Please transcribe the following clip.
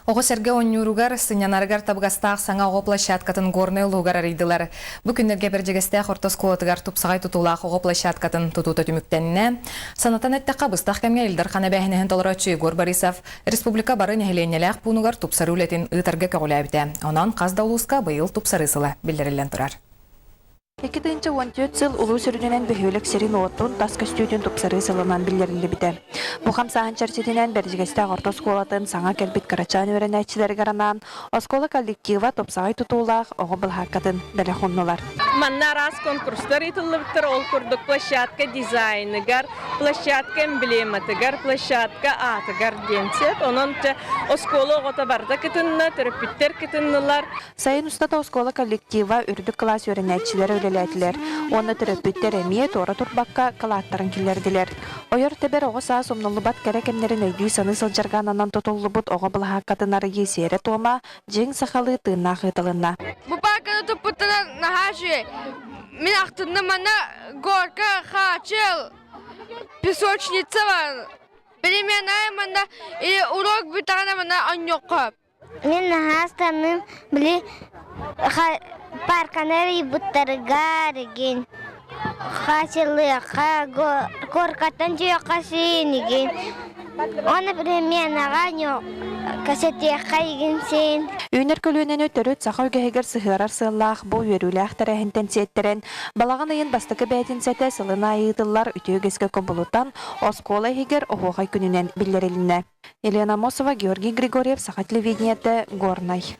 Ого серге оннюругар сынянаргар табгастаах саңа ого площадкатын горный лугар арыйдылар. Бу күннерге бержегестех ортос колотыгар тупсагай тутулаах ого площадкатын тутута түмүктенне. Санатан эттеқа быстах кемге илдар хана бәһинеһен толорочу Егор Борисов республика бары нәһиленнеләх пунугар тупсары үлетин ытарга көгөләбите. Онан каздаулуска быйыл тупсарысыла билдирелен турар. 2014 жыл улуу сүрүнүнөн бөһөлөк серин оттун тас көстүүтүн тупсары сылынан билдирилди бите. Бу хамсаан чарчетинен бержигесте ортос колатын саңа келбит карачан өренәчилер гаранан оскола коллектива топсагай тутуулах ого былхакатын далахуннулар. Манна раз конкурстар итылыптыр ол курдук площадка дизайныгар, площадка эмблематыгар, площадка атыгар денсет. Онон оскола огота барда кытынна, терапиттер кытыннылар. Сайын устата оскола коллектива үрдүк класс өренәчилер өлеләтилер. Оны терапиттер эмие тора турбакка калаттарын килердилер. Ойор тебер ого саа сомнолубат керекемнерин өйдүү саны сылжаргананан тотоллубут ого былхаккатынары есере тома жең сахалы тыынна хытылынна. Бу парканы туппуттан нахаши. Мен ақтында мана горка хачел песочница бар. Переменная мана или урок битагана мана аньёка. Мен нахастамын били парканери буттарыгарыген. Хачелы горкатан жүйөкасыйнеген. Оны переменага кассете хайгенсен. Үйнер көлөнен өтөрөт саха өгегер сыхырар сыллах бу өрүлэх тарахынтен сеттерен балаган айын бастыкы бәтин сете сылына айытылар үтөгеске көбулутан оскола хигер охогай күнүнен билдирилине. Елена Мосова, Георгий Григорьев, Саха телевидениете, Горный.